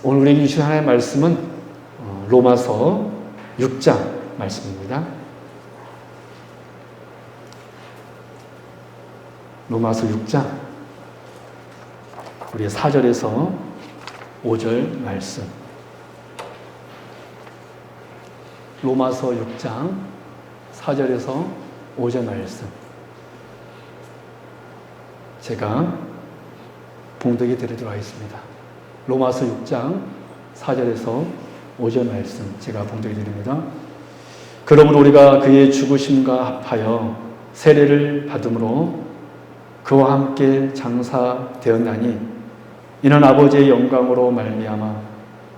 오늘 우리에게 주신 하나님의 말씀은 로마서 6장 말씀입니다. 로마서 6장 우리 4절에서 5절 말씀. 로마서 6장 4절에서 5절 말씀. 제가 봉독해 드리도록 하겠습니다. 로마서 6장 4절에서 5절 말씀 제가 봉독해 드립니다. 그러므로 우리가 그의 죽으심과 합하여 세례를 받음으로 그와 함께 장사되었나니 이는 아버지의 영광으로 말미암아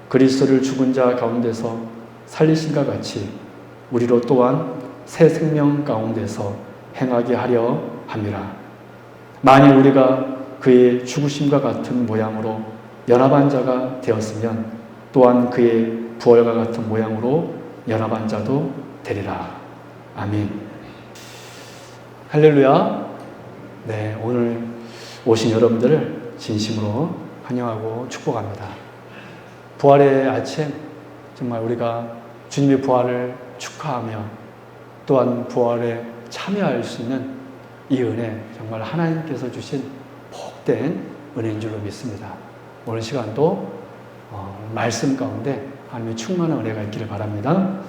그리스도를 죽은 자 가운데서 살리신과 같이 우리로 또한 새 생명 가운데서 행하게 하려 함이라. 만일 우리가 그의 죽으심과 같은 모양으로 연합한 자가 되었으면 또한 그의 부활과 같은 모양으로 연합한 자도 되리라. 아멘. 할렐루야. 네, 오늘 오신 여러분들을 진심으로 환영하고 축복합니다. 부활의 아침, 정말 우리가 주님의 부활을 축하하며 또한 부활에 참여할 수 있는 이 은혜, 정말 하나님께서 주신 복된 은혜인 줄로 믿습니다. 오늘 시간도 말씀 가운데 하나님의 충만한 은혜가 있기를 바랍니다.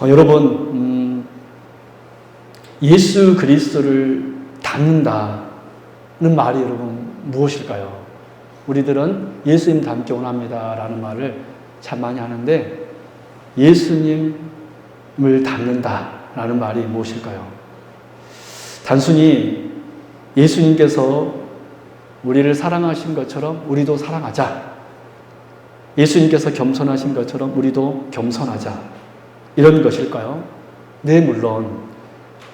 여러분, 예수 그리스도를 닮는다는 말이 여러분 무엇일까요? 우리들은 예수님 닮기 원합니다 라는 말을 참 많이 하는데 예수님을 닮는다 라는 말이 무엇일까요? 단순히 예수님께서 우리를 사랑하신 것처럼 우리도 사랑하자, 예수님께서 겸손하신 것처럼 우리도 겸손하자, 이런 것일까요? 네, 물론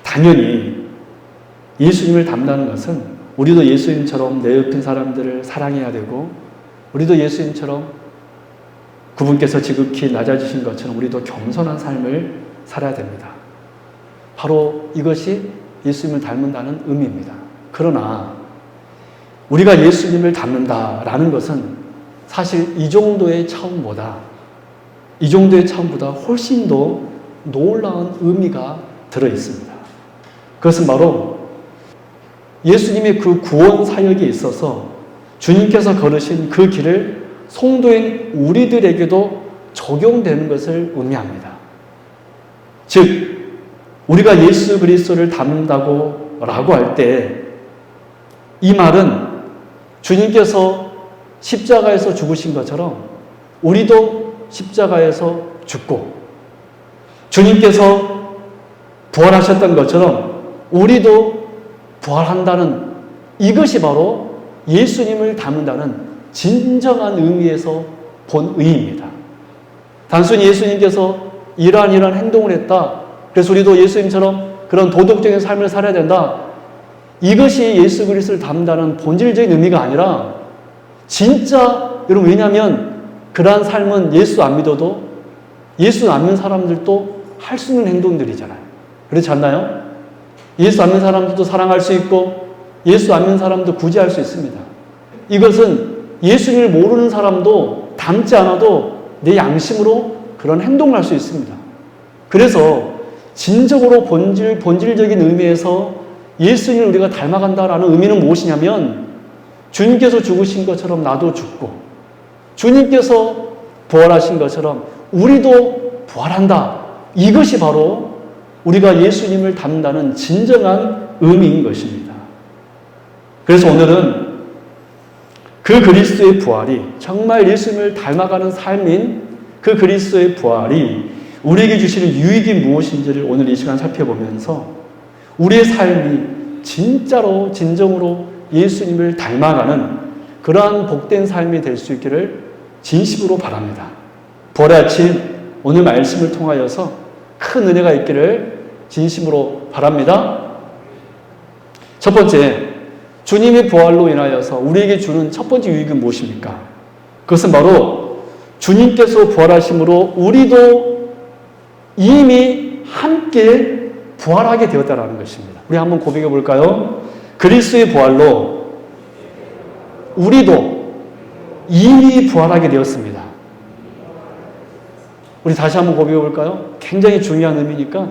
당연히 예수님을 닮는 것은 우리도 예수님처럼 내 옆인 사람들을 사랑해야 되고 우리도 예수님처럼 그분께서 지극히 낮아지신 것처럼 우리도 겸손한 삶을 살아야 됩니다. 바로 이것이 예수님을 닮는다는 의미입니다. 그러나 우리가 예수님을 닮는다라는 것은 사실 이 정도의 차원보다 훨씬 더 놀라운 의미가 들어 있습니다. 그것은 바로 예수님의 그 구원 사역에 있어서 주님께서 걸으신 그 길을 성도인 우리들에게도 적용되는 것을 의미합니다. 즉, 우리가 예수 그리스도를 닮는다고 라고 할 때 이 말은 주님께서 십자가에서 죽으신 것처럼 우리도 십자가에서 죽고 주님께서 부활하셨던 것처럼 우리도 부활한다는 이것이 바로 예수님을 닮는다는 진정한 의미에서 본 의의입니다. 단순히 예수님께서 이러한 행동을 했다, 그래서 우리도 예수님처럼 그런 도덕적인 삶을 살아야 된다, 이것이 예수 그리스도를 닮는다는 본질적인 의미가 아니라 진짜 여러분, 왜냐하면 그러한 삶은 예수 안 믿어도 예수 안 믿는 사람들도 할 수 있는 행동들이잖아요. 그렇지 않나요? 예수 안 믿는 사람들도 사랑할 수 있고 예수 안 믿는 사람도 구제할 수 있습니다. 이것은 예수님을 모르는 사람도 닮지 않아도 내 양심으로 그런 행동을 할 수 있습니다. 그래서 진정으로 본질적인 의미에서 예수님을 우리가 닮아간다라는 의미는 무엇이냐면 주님께서 죽으신 것처럼 나도 죽고 주님께서 부활하신 것처럼 우리도 부활한다. 이것이 바로 우리가 예수님을 닮는다는 진정한 의미인 것입니다. 그래서 오늘은 그 그리스도의 부활이 정말 예수님을 닮아가는 삶인 그 그리스도의 부활이 우리에게 주시는 유익이 무엇인지를 오늘 이 시간 살펴보면서 우리의 삶이 진짜로 진정으로 예수님을 닮아가는 그러한 복된 삶이 될 수 있기를 진심으로 바랍니다. 부활의 아침 오늘 말씀을 통하여서 큰 은혜가 있기를 진심으로 바랍니다. 첫 번째, 주님의 부활로 인하여서 우리에게 주는 첫 번째 유익은 무엇입니까? 그것은 바로 주님께서 부활하심으로 우리도 이미 함께 부활하게 되었다는 것입니다. 우리 한번 고백해 볼까요? 그리스도의 부활로 우리도 이미 부활하게 되었습니다. 우리 다시 한번 고백해 볼까요? 굉장히 중요한 의미니까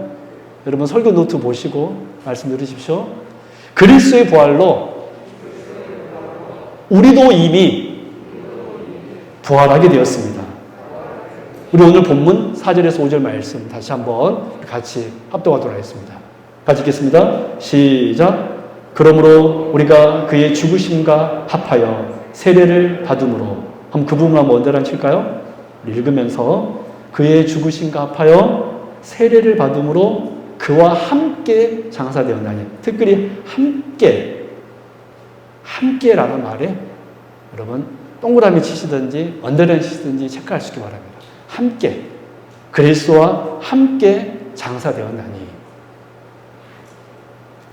여러분 설교 노트 보시고 말씀 들으십시오. 그리스도의 부활로 우리도 이미 부활하게 되었습니다. 우리 오늘 본문 4절에서 5절 말씀 다시 한번 같이 합독하도록 하겠습니다. 같이 읽겠습니다. 시작. 그러므로 우리가 그의 죽으심과 합하여 세례를 받음으로, 한번 그 부분 한번 원대로 칠까요? 읽으면서 그의 죽으심과 합하여 세례를 받음으로 그와 함께 장사되었나니. 특별히 함께라는 말에 여러분 동그라미 치시든지 언더라인 치시든지 체크할 수 있기 바랍니다. 함께, 그리스도와 함께 장사되었나니.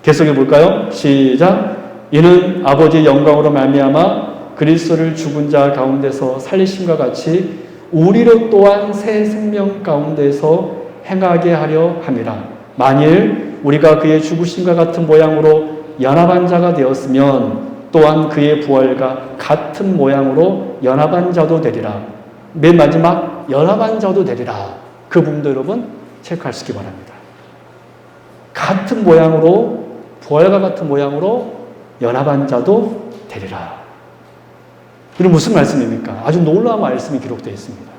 계속해 볼까요? 시작. 이는 아버지의 영광으로 말미암아 그리스도를 죽은 자 가운데서 살리심과 같이 우리로 또한 새 생명 가운데서 행하게 하려 함이라. 만일 우리가 그의 죽으심과 같은 모양으로 연합한 자가 되었으면 또한 그의 부활과 같은 모양으로 연합한 자도 되리라. 맨 마지막 연합한 자도 되리라. 그 부분도 여러분 체크할 수 있기 바랍니다. 같은 모양으로, 부활과 같은 모양으로 연합한 자도 되리라. 이건 무슨 말씀입니까? 아주 놀라운 말씀이 기록되어 있습니다.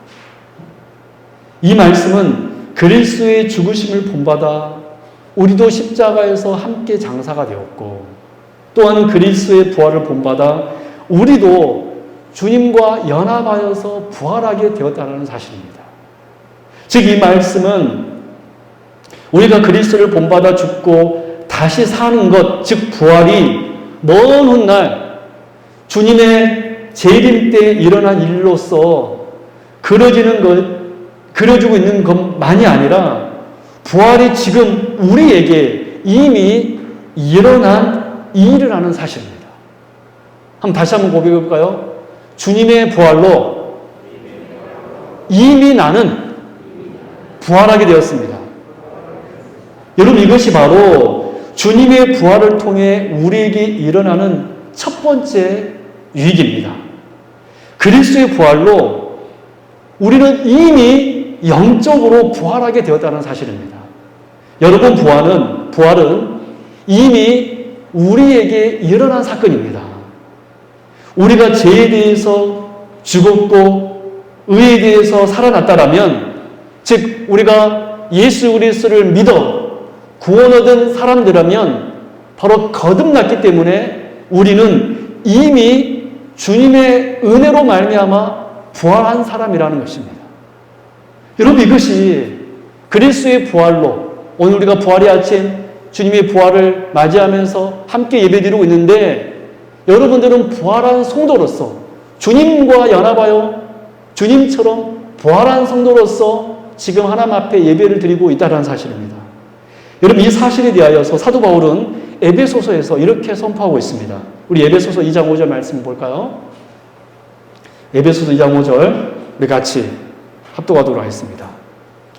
이 말씀은 그리스도의 죽으심을 본받아 우리도 십자가에서 함께 장사가 되었고, 또한 그리스도의 부활을 본받아 우리도 주님과 연합하여서 부활하게 되었다는 사실입니다. 즉 이 말씀은 우리가 그리스도를 본받아 죽고 다시 사는 것, 즉 부활이 먼 훗날 주님의 재림 때 일어난 일로서 그려지고 있는 것만이 아니라 부활이 지금 우리에게 이미 일어난 일이라는 사실입니다. 다시 한번 고백해 볼까요? 주님의 부활로 이미 나는 부활하게 되었습니다. 여러분, 이것이 바로 주님의 부활을 통해 우리에게 일어나는 첫 번째 유익입니다. 그리스도의 부활로 우리는 이미 영적으로 부활하게 되었다는 사실입니다. 여러분, 부활은 이미 우리에게 일어난 사건입니다. 우리가 죄에 대해서 죽었고 의에 대해서 살아났다라면, 즉 우리가 예수 그리스도를 믿어 구원 얻은 사람들이라면 바로 거듭났기 때문에 우리는 이미 주님의 은혜로 말미암아 부활한 사람이라는 것입니다. 여러분, 이것이 그리스도의 부활로, 오늘 우리가 부활의 아침 주님의 부활을 맞이하면서 함께 예배드리고 있는데, 여러분들은 부활한 성도로서 주님과 연합하여 주님처럼 부활한 성도로서 지금 하나님 앞에 예배를 드리고 있다는 사실입니다. 여러분, 이 사실에 대하여서 사도 바울은 에베소서에서 이렇게 선포하고 있습니다. 우리 에베소서 2장 5절 말씀 볼까요? 에베소서 2장 5절 우리 같이 합독하도록 하겠습니다.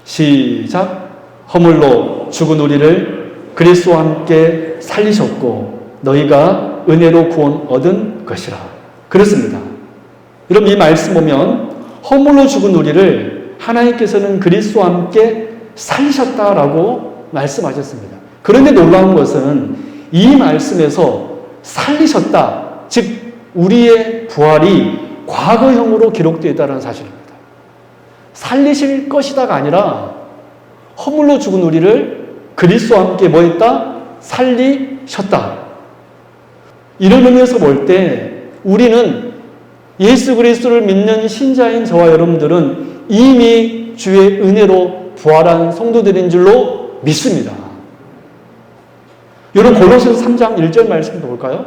시작. 허물로 죽은 우리를 그리스도와 함께 살리셨고 너희가 은혜로 구원 얻은 것이라. 그렇습니다. 여러분, 이 말씀 보면 허물로 죽은 우리를 하나님께서는 그리스도와 함께 살리셨다라고 말씀하셨습니다. 그런데 놀라운 것은 이 말씀에서 살리셨다, 즉 우리의 부활이 과거형으로 기록되어 있다는 사실입니다. 살리실 것이다가 아니라 허물로 죽은 우리를 그리스도와 함께 뭐 했다? 살리셨다. 이런 의미에서 볼 때 우리는 예수 그리스도를 믿는 신자인 저와 여러분들은 이미 주의 은혜로 부활한 성도들인 줄로 믿습니다. 여러분, 고린도서 3장 1절 말씀 볼까요?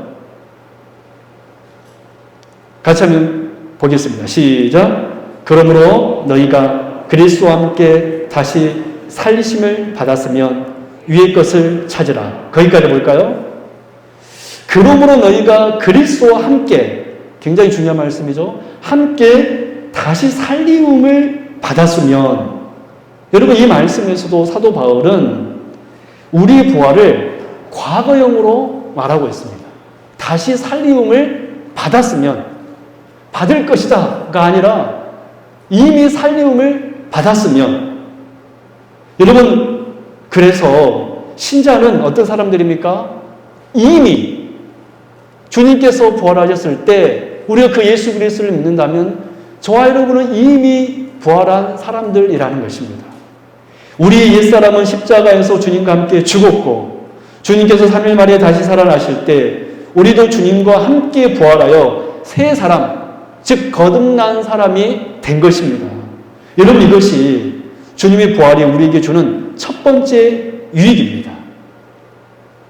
같이 한번 보겠습니다. 시작. 그러므로 너희가 그리스도와 함께 다시 살리심을 받았으면 위의 것을 찾으라. 거기까지 볼까요? 그러므로 너희가 그리스도와 함께, 굉장히 중요한 말씀이죠. 함께 다시 살림을 받았으면, 여러분, 이 말씀에서도 사도 바울은 우리의 부활을 과거형으로 말하고 있습니다. 다시 살림을 받았으면, 받을 것이다가 아니라 이미 살림을 받았으면, 여러분, 그래서 신자는 어떤 사람들입니까? 이미 주님께서 부활하셨을 때 우리가 그 예수 그리스도를 믿는다면 저와 여러분은 이미 부활한 사람들이라는 것입니다. 우리 옛사람은 십자가에서 주님과 함께 죽었고 주님께서 3일 만에 다시 살아나실 때 우리도 주님과 함께 부활하여 새 사람, 즉 거듭난 사람이 된 것입니다. 여러분, 이것이 주님의 부활이 우리에게 주는 첫 번째 유익입니다.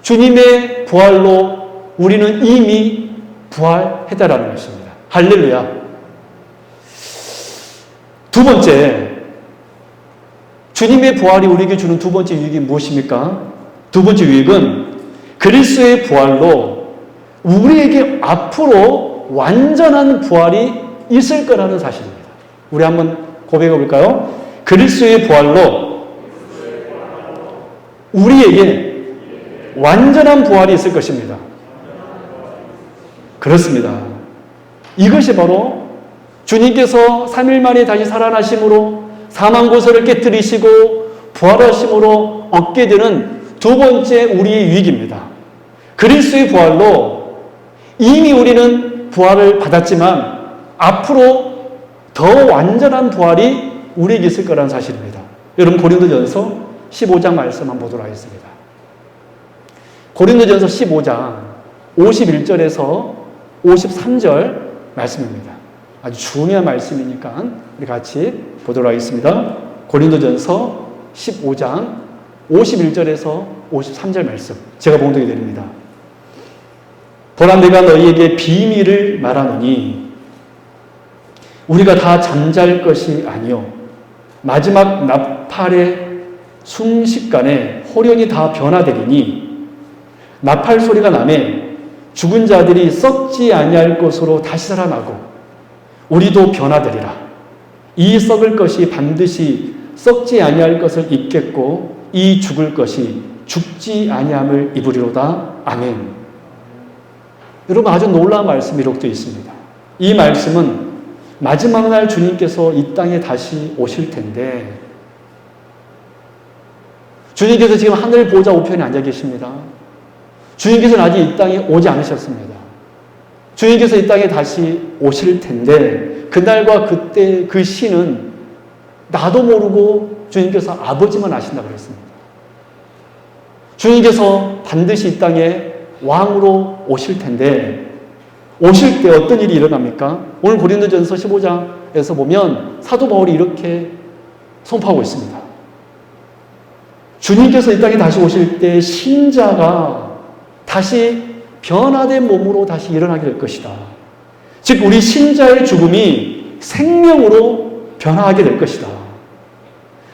주님의 부활로 우리는 이미 부활했다라는 것입니다. 할렐루야. 두 번째, 주님의 부활이 우리에게 주는 두 번째 유익이 무엇입니까? 두 번째 유익은 그리스도의 부활로 우리에게 앞으로 완전한 부활이 있을 거라는 사실입니다. 우리 한번 고백해 볼까요? 그리스도의 부활로 우리에게 완전한 부활이 있을 것입니다. 그렇습니다. 이것이 바로 주님께서 3일 만에 다시 살아나심으로 사망 고소를 깨뜨리시고 부활하심으로 얻게 되는 두 번째 우리의 유익입니다. 그리스도의 부활로 이미 우리는 부활을 받았지만 앞으로 더 완전한 부활이 우리에게 있을 거라는 사실입니다. 여러분, 고린도전서 15장 말씀 한번 보도록 하겠습니다. 고린도전서 15장 51절에서 53절 말씀입니다. 아주 중요한 말씀이니까 우리 같이 보도록 하겠습니다. 고린도전서 15장 51절에서 53절 말씀, 제가 봉독해 드립니다. 보라, 내가 너희에게 비밀을 말하노니 우리가 다 잠잘 것이 아니요 마지막 나팔의 순식간에 호련이 다 변화되리니 나팔 소리가 나매 죽은 자들이 썩지 아니할 것으로 다시 살아나고 우리도 변화되리라. 이 썩을 것이 반드시 썩지 아니할 것을 입겠고 이 죽을 것이 죽지 아니함을 입으리로다. 아멘. 여러분, 아주 놀라운 말씀이 기록되어 있습니다. 이 말씀은 마지막 날 주님께서 이 땅에 다시 오실 텐데, 주님께서 지금 하늘 보좌 우편에 앉아 계십니다. 주님께서는 아직 이 땅에 오지 않으셨습니다. 주님께서 이 땅에 다시 오실 텐데, 그날과 그때 그 시는 나도 모르고 주님께서 아버지만 아신다고 그랬습니다. 주님께서 반드시 이 땅에 왕으로 오실 텐데, 오실 때 어떤 일이 일어납니까? 오늘 고린도전서 15장에서 보면 사도 바울이 이렇게 선포하고 있습니다. 주님께서 이 땅에 다시 오실 때 신자가 다시 변화된 몸으로 다시 일어나게 될 것이다. 즉 우리 신자의 죽음이 생명으로 변화하게 될 것이다.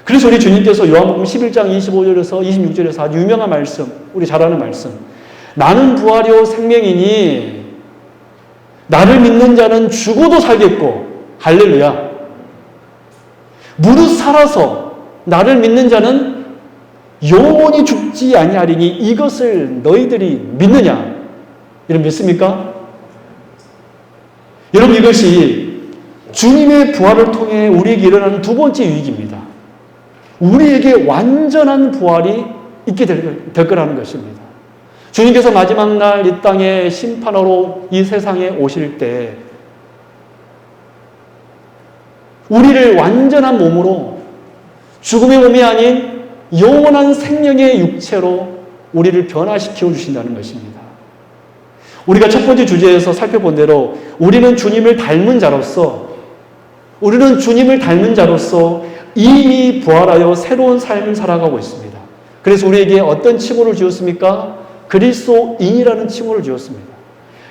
그래서 우리 주님께서 요한복음 11장 25절에서 26절에서 아주 유명한 말씀, 우리 잘 아는 말씀, 나는 부활이요 생명이니 나를 믿는 자는 죽어도 살겠고, 할렐루야, 무릇 살아서 나를 믿는 자는 영원히 죽지 아니하리니 이것을 너희들이 믿느냐? 여러분 믿습니까? 여러분, 이것이 주님의 부활을 통해 우리에게 일어나는 두 번째 유익입니다. 우리에게 완전한 부활이 있게 될 거라는 것입니다. 주님께서 마지막 날 이 땅에 심판하러 이 세상에 오실 때 우리를 완전한 몸으로, 죽음의 몸이 아닌 영원한 생명의 육체로 우리를 변화시켜 주신다는 것입니다. 우리가 첫 번째 주제에서 살펴본 대로 우리는 주님을 닮은 자로서 이미 부활하여 새로운 삶을 살아가고 있습니다. 그래서 우리에게 어떤 칭호를 주었습니까? 그리스도인이라는 칭호를 주었습니다.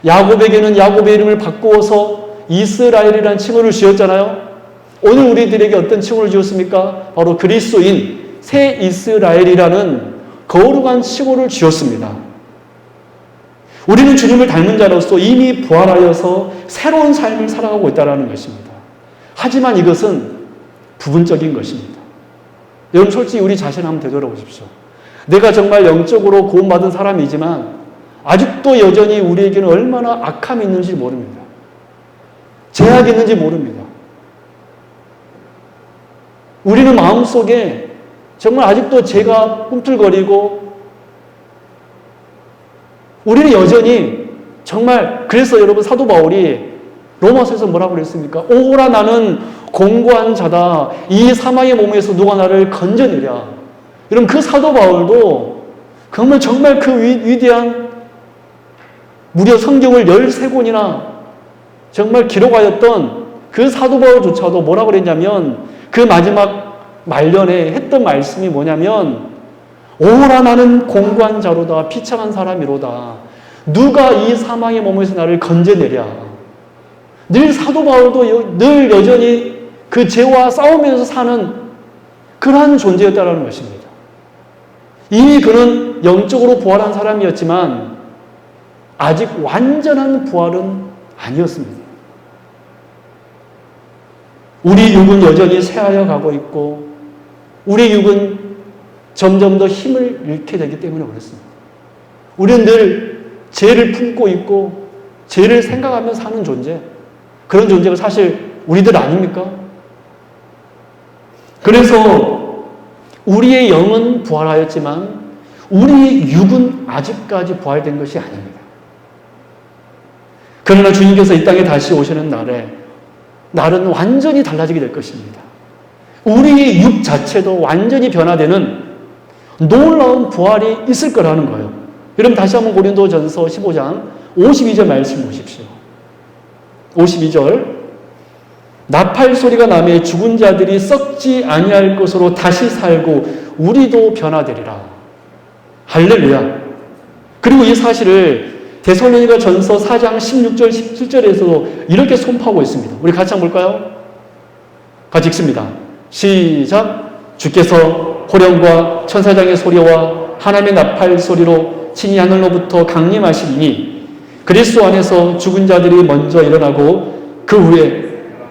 야곱에게는 야곱의 이름을 바꾸어서 이스라엘이라는 칭호를 지었잖아요. 오늘 우리들에게 어떤 칭호를 지었습니까? 바로 그리스도인, 새 이스라엘이라는 거룩한 칭호를 지었습니다. 우리는 주님을 닮은 자로서 이미 부활하여서 새로운 삶을 살아가고 있다는 것입니다. 하지만 이것은 부분적인 것입니다. 여러분, 솔직히 우리 자신 한번 되돌아보십시오. 내가 정말 영적으로 구원받은 사람이지만 아직도 여전히 우리에게는 얼마나 악함이 있는지 모릅니다. 제약이 있는지 모릅니다. 우리는 마음속에 정말 아직도 죄가 꿈틀거리고 우리는 여전히 정말 그래서 여러분 사도 바울이 로마서에서 뭐라고 그랬습니까? 오라 나는 공고한 자다. 이 사망의 몸에서 누가 나를 건져내랴. 여러분 그 사도 바울도 정말 그 위대한 무려 성경을 13권이나 정말 기록하였던 그 사도 바울조차도 뭐라고 그랬냐면 그 마지막 말년에 했던 말씀이 뭐냐면 오라 나는 공고한 자로다. 비참한 사람이로다. 누가 이 사망의 몸에서 나를 건져내랴. 늘 사도 바울도 늘 여전히 그 죄와 싸우면서 사는 그러한 존재였다는 것입니다. 이미 그는 영적으로 부활한 사람이었지만 아직 완전한 부활은 아니었습니다. 우리 육은 여전히 쇠하여 가고 있고 우리 육은 점점 더 힘을 잃게 되기 때문에 그렇습니다. 우리는 늘 죄를 품고 있고 죄를 생각하며 사는 존재, 그런 존재가 사실 우리들 아닙니까? 그래서 우리의 영은 부활하였지만 우리의 육은 아직까지 부활된 것이 아닙니다. 그러나 주님께서 이 땅에 다시 오시는 날은 완전히 달라지게 될 것입니다. 우리의 육 자체도 완전히 변화되는 놀라운 부활이 있을 거라는 거예요. 여러분 다시 한번 고린도전서 15장 52절 말씀 보십시오. 52절 나팔 소리가 나매 죽은 자들이 썩지 아니할 것으로 다시 살고 우리도 변화되리라. 할렐루야. 그리고 이 사실을 데살로니가 전서 4장 16절 17절에서도 이렇게 선포하고 있습니다. 우리 같이 한번 볼까요? 같이 읽습니다. 시작. 주께서 호령과 천사장의 소리와 하나님의 나팔 소리로 친히 하늘로부터 강림하시리니 그리스도 안에서 죽은 자들이 먼저 일어나고 그 후에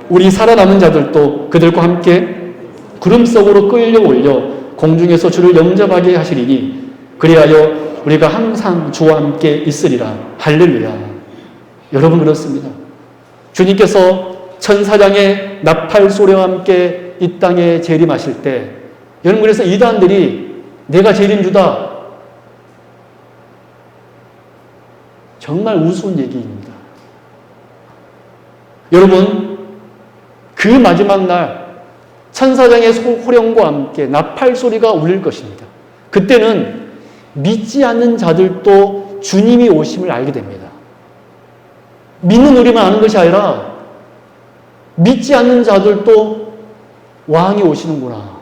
우리 살아남은 자들도 그들과 함께 구름 속으로 끌려 올려 공중에서 주를 영접하게 하시리니 그리하여 우리가 항상 주와 함께 있으리라. 할렐루야. 여러분 그렇습니다. 주님께서 천사장의 나팔 소리와 함께 이 땅에 재림하실 때 여러분 그래서 이단들이 내가 재림주다 정말 우스운 얘기입니다. 여러분 그 마지막 날 천사장의 호령과 함께 나팔 소리가 울릴 것입니다. 그때는 믿지 않는 자들도 주님이 오심을 알게 됩니다. 믿는 우리만 아는 것이 아니라 믿지 않는 자들도 왕이 오시는구나.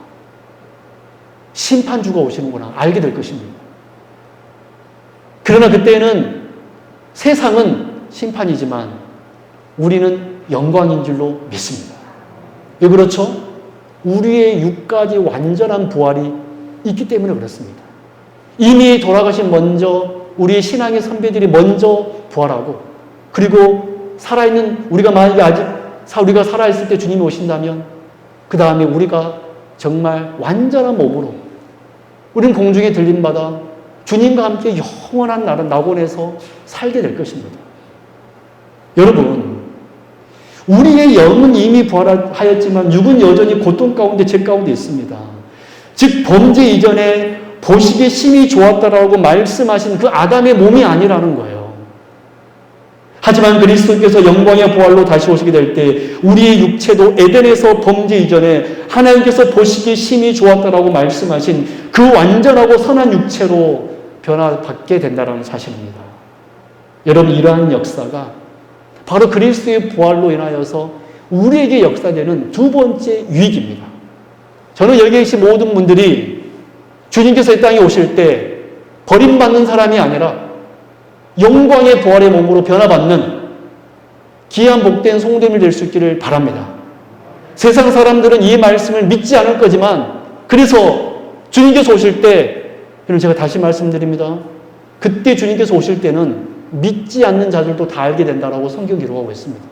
심판주가 오시는구나. 알게 될 것입니다. 그러나 그때는 세상은 심판이지만 우리는 영광인 줄로 믿습니다. 왜 그렇죠? 우리의 육까지 완전한 부활이 있기 때문에 그렇습니다. 이미 돌아가신 먼저 우리의 신앙의 선배들이 먼저 부활하고 그리고 살아있는 우리가 만약에 우리가 살아있을 때 주님이 오신다면 그 다음에 우리가 정말 완전한 몸으로 우리는 공중에 들림받아 주님과 함께 영원한 나라를 낙원에서 살게 될 것입니다. 여러분 우리의 영은 이미 부활하였지만 육은 여전히 고통 가운데 죄 가운데 있습니다. 즉 범죄 이전에 보시기에 심히 좋았다라고 말씀하신 그 아담의 몸이 아니라는 거예요. 하지만 그리스도께서 영광의 부활로 다시 오시게 될 때 우리의 육체도 에덴에서 범죄 이전에 하나님께서 보시기에 심히 좋았다라고 말씀하신 그 완전하고 선한 육체로 변화받게 된다는 사실입니다. 여러분 이러한 역사가 바로 그리스도의 부활로 인하여서 우리에게 역사되는 두 번째 유익입니다. 저는 여기 계신 모든 분들이 주님께서 이 땅에 오실 때 버림받는 사람이 아니라 영광의 부활의 몸으로 변화받는 귀한 복된 성도님이 될 수 있기를 바랍니다. 세상 사람들은 이 말씀을 믿지 않을 거지만 그래서 주님께서 오실 때 여러분 제가 다시 말씀드립니다. 그때 주님께서 오실 때는 믿지 않는 자들도 다 알게 된다라고 성경 기록하고 있습니다.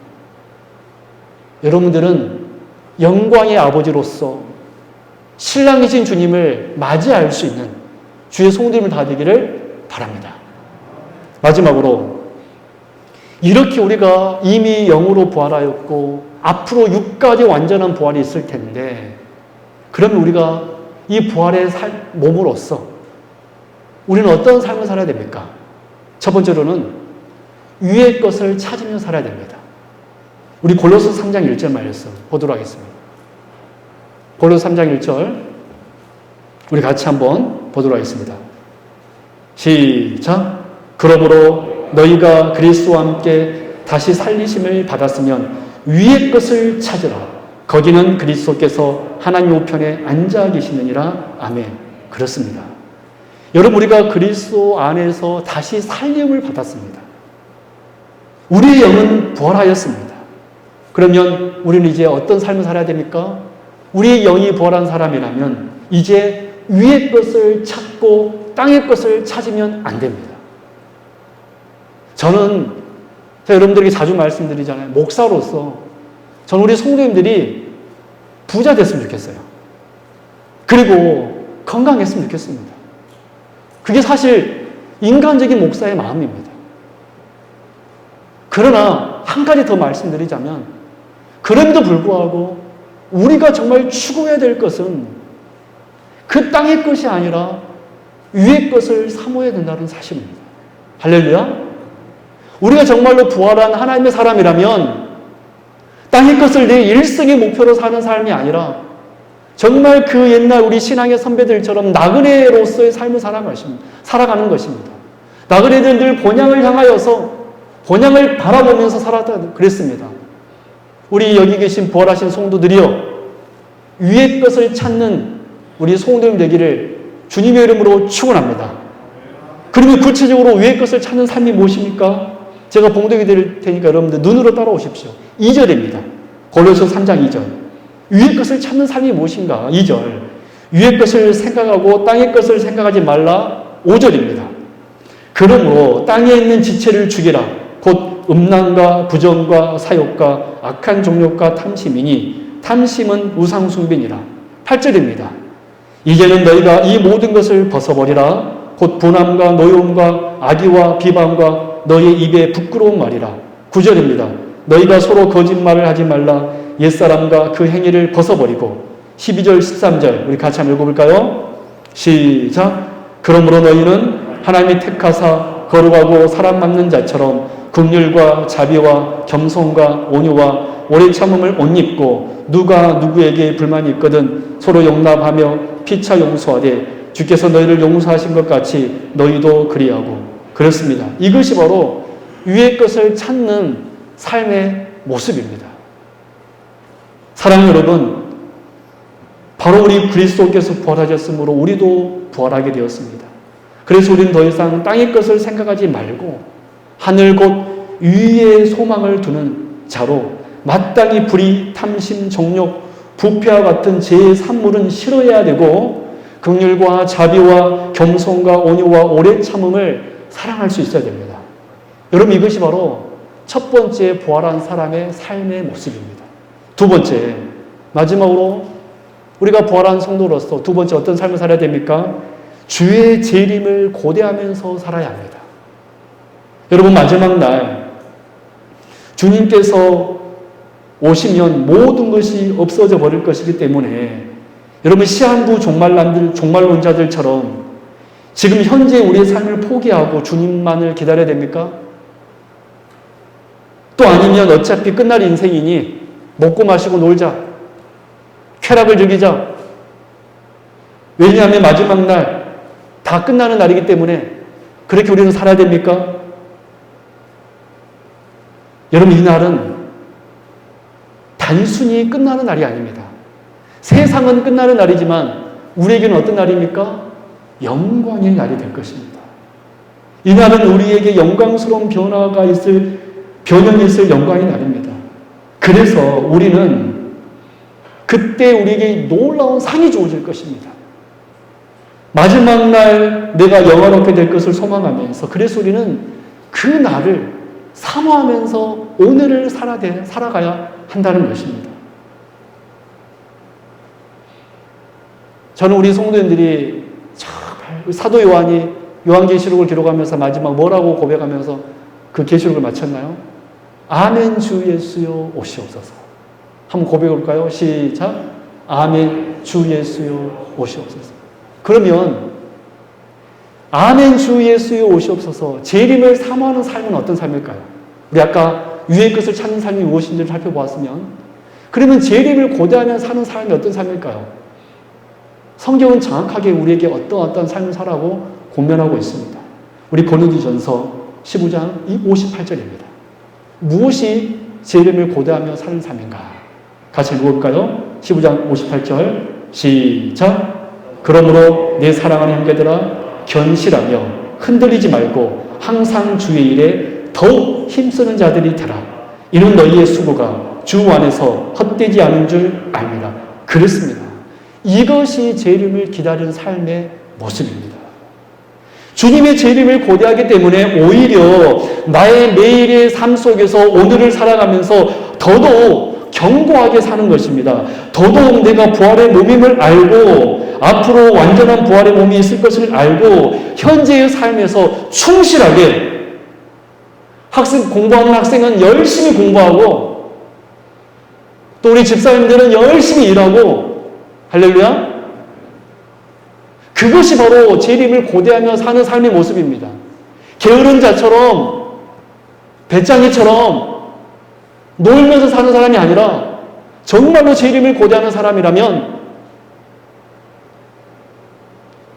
여러분들은 영광의 아버지로서 신랑이신 주님을 맞이할 수 있는 주의 성도님을 다 되기를 바랍니다. 마지막으로 이렇게 우리가 이미 영으로 부활하였고 앞으로 육까지 완전한 부활이 있을 텐데, 그러면 우리가 이 부활의 몸으로서 우리는 어떤 삶을 살아야 됩니까? 첫 번째로는 위의 것을 찾으며 살아야 됩니다. 우리 골로새 3장 1절 말씀 보도록 하겠습니다. 골로새 3장 1절 우리 같이 한번 보도록 하겠습니다. 시작. 그러므로 너희가 그리스도와 함께 다시 살리심을 받았으면 위의 것을 찾으라. 거기는 그리스도께서 하나님 우편에 앉아 계시느니라. 아멘. 그렇습니다. 여러분, 우리가 그리스도 안에서 다시 살림을 받았습니다. 우리의 영은 부활하였습니다. 그러면 우리는 이제 어떤 삶을 살아야 됩니까? 우리의 영이 부활한 사람이라면 이제 위의 것을 찾고 땅의 것을 찾으면 안 됩니다. 저는 여러분들에게 자주 말씀드리잖아요. 목사로서 저는 우리 성도님들이 부자 됐으면 좋겠어요. 그리고 건강했으면 좋겠습니다. 그게 사실 인간적인 목사의 마음입니다. 그러나 한 가지 더 말씀드리자면, 그럼에도 불구하고 우리가 정말 추구해야 될 것은 그 땅의 것이 아니라 위의 것을 사모해야 된다는 사실입니다. 할렐루야. 우리가 정말로 부활한 하나님의 사람이라면 땅의 것을 내 일생의 목표로 사는 삶이 아니라 정말 그 옛날 우리 신앙의 선배들처럼 나그네로서의 삶을 살아가는 것입니다. 나그네들은 늘 본향을 향하여서 본향을 바라보면서 살았다 그랬습니다. 우리 여기 계신 부활하신 성도들이여, 위의 것을 찾는 우리 성도님 되기를 주님의 이름으로 축원합니다. 그러면 구체적으로 위의 것을 찾는 삶이 무엇입니까? 제가 봉독해 드릴 테니까 여러분들 눈으로 따라오십시오. 2절입니다. 골로새 3장 2절. 위의 것을 찾는 삶이 무엇인가? 2절. 위의 것을 생각하고 땅의 것을 생각하지 말라. 5절입니다. 그러므로 땅에 있는 지체를 죽이라. 곧 음란과 부정과 사욕과 악한 종욕과 탐심이니 탐심은 우상숭배니라. 8절입니다. 이제는 너희가 이 모든 것을 벗어버리라. 곧 분함과 노여움과 악의와 비방과 너희의 입에 부끄러운 말이라. 9절입니다. 너희가 서로 거짓말을 하지 말라. 옛사람과 그 행위를 벗어버리고. 12절 13절 우리 같이 한번 읽어볼까요? 시작. 그러므로 너희는 하나님이 택하사 거룩하고 사람 맞는 자처럼 긍휼과 자비와 겸손과 온유와 오래 참음을 옷 입고, 누가 누구에게 불만이 있거든 서로 용납하며 피차 용서하되 주께서 너희를 용서하신 것 같이 너희도 그리하고. 그렇습니다. 이것이 바로 위의 것을 찾는 삶의 모습입니다. 사랑하는 여러분, 바로 우리 그리스도께서 부활하셨으므로 우리도 부활하게 되었습니다. 그래서 우리는 더 이상 땅의 것을 생각하지 말고 하늘 곧 위에 소망을 두는 자로 마땅히 불의, 탐심, 정욕, 부패와 같은 제3물은 싫어해야 되고 긍휼과 자비와 겸손과 온유와 오래 참음을 사랑할 수 있어야 됩니다. 여러분, 이것이 바로 첫 번째 부활한 사람의 삶의 모습입니다. 두 번째, 마지막으로 우리가 부활한 성도로서 두 번째 어떤 삶을 살아야 됩니까? 주의 재림을 고대하면서 살아야 합니다. 여러분, 마지막 날 주님께서 오시면 모든 것이 없어져 버릴 것이기 때문에 여러분, 시한부 종말론자들처럼 지금 현재 우리의 삶을 포기하고 주님만을 기다려야 됩니까? 또 아니면 어차피 끝날 인생이니 먹고 마시고 놀자, 쾌락을 즐기자. 왜냐하면 마지막 날 다 끝나는 날이기 때문에 그렇게 우리는 살아야 됩니까? 여러분, 이 날은 단순히 끝나는 날이 아닙니다. 세상은 끝나는 날이지만 우리에게는 어떤 날입니까? 영광의 날이 될 것입니다. 이 날은 우리에게 영광스러운 변화가 변형이 있을 영광의 날입니다. 그래서 우리는 그때 우리에게 놀라운 상이 주어질 것입니다. 마지막 날 내가 영원하게 될 것을 소망하면서, 그래서 우리는 그 날을 사모하면서 오늘을 살아가야 한다는 것입니다. 저는 우리 성도님들이 사도 요한이 요한계시록을 기록하면서 마지막 뭐라고 고백하면서 그 계시록을 마쳤나요? 아멘 주 예수여 오시옵소서. 한번 고백해 볼까요? 시작. 아멘 주 예수여 오시옵소서. 그러면 아멘 주 예수여 오시옵소서, 재림을 사모하는 삶은 어떤 삶일까요? 우리 아까 유의 것을 찾는 삶이 무엇인지를 살펴보았으면, 그러면 재림을 고대하며 사는 삶이 어떤 삶일까요? 성경은 정확하게 우리에게 어떤 삶을 살라고 권면하고 있습니다. 우리 고린도전서 15장 58절입니다. 무엇이 재림을 고대하며 사는 삶인가? 같이 읽어볼까요? 15장 58절 시작. 그러므로 내 사랑하는 형제들아 견실하며 흔들리지 말고 항상 주의 일에 더욱 힘쓰는 자들이 되라. 이는 너희의 수고가 주 안에서 헛되지 않은 줄 압니다. 그렇습니다. 이것이 재림을 기다리는 삶의 모습입니다. 주님의 재림을 고대하기 때문에 오히려 나의 매일의 삶 속에서 오늘을 살아가면서 더더욱 견고하게 사는 것입니다. 더더욱 내가 부활의 몸임을 알고 앞으로 완전한 부활의 몸이 있을 것을 알고 현재의 삶에서 충실하게, 공부하는 학생은 열심히 공부하고 또 우리 집사님들은 열심히 일하고, 할렐루야. 그것이 바로 재림을 고대하며 사는 삶의 모습입니다. 게으른 자처럼, 배짱이처럼 놀면서 사는 사람이 아니라 정말로 재림을 고대하는 사람이라면,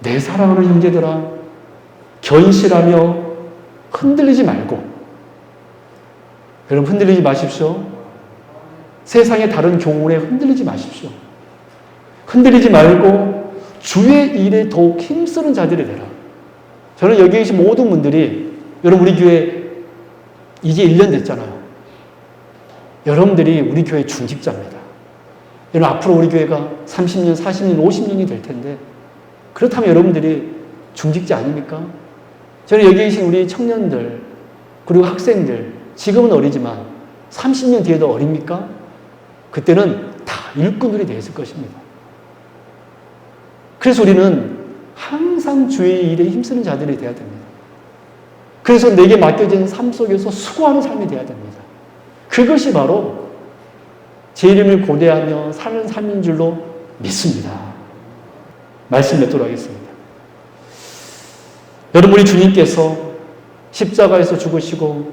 내 사랑하는 형제들아 견실하며 흔들리지 말고, 여러분 흔들리지 마십시오. 세상의 다른 교훈에 흔들리지 마십시오. 흔들리지 말고 주의 일에 더욱 힘쓰는 자들이 되라. 저는 여기 계신 모든 분들이, 여러분 우리 교회 이제 1년 됐잖아요. 여러분들이 우리 교회 중직자입니다. 여러분 앞으로 우리 교회가 30년, 40년, 50년이 될 텐데, 그렇다면 여러분들이 중직자 아닙니까? 저는 여기 계신 우리 청년들 그리고 학생들, 지금은 어리지만 30년 뒤에도 어립니까? 그때는 다 일꾼들이 되었을 것입니다. 그래서 우리는 항상 주의 일에 힘쓰는 자들이 되어야 됩니다. 그래서 내게 맡겨진 삶 속에서 수고하는 삶이 되어야 됩니다. 그것이 바로 제 이름을 고대하며 사는 삶인 줄로 믿습니다. 말씀 맺도록 하겠습니다. 여러분, 우리 주님께서 십자가에서 죽으시고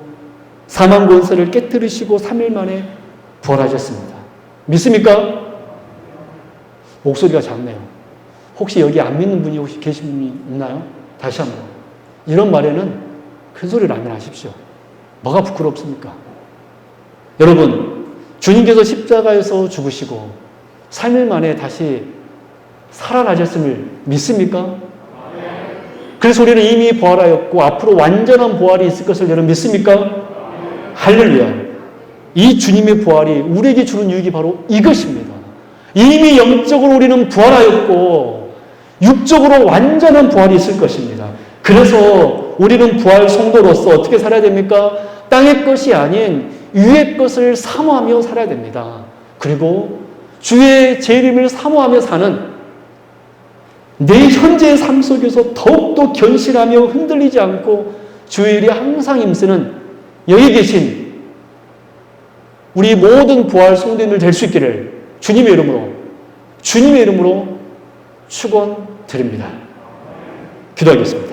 사망 권세를 깨뜨리시고 3일 만에 부활하셨습니다. 믿습니까? 목소리가 작네요. 혹시 여기 안 믿는 분이 혹시 계신 분이 있나요? 다시 한번. 이런 말에는 큰 소리를 안 하십시오. 뭐가 부끄럽습니까? 여러분, 주님께서 십자가에서 죽으시고 3일 만에 다시 살아나셨음을 믿습니까? 그래서 우리는 이미 부활하였고 앞으로 완전한 부활이 있을 것을 여러분 믿습니까? 할렐루야. 이 주님의 부활이 우리에게 주는 유익이 바로 이것입니다. 이미 영적으로 우리는 부활하였고 육적으로 완전한 부활이 있을 것입니다. 그래서 우리는 부활 성도로서 어떻게 살아야 됩니까? 땅의 것이 아닌 위의 것을 사모하며 살아야 됩니다. 그리고 주의 재림을 사모하며 사는 내 현재의 삶 속에서 더욱더 견실하며 흔들리지 않고 주의 일에 항상 힘쓰는 여기 계신 우리 모든 부활 성도님들 될 수 있기를 주님의 이름으로 축원드립니다. 기도하겠습니다.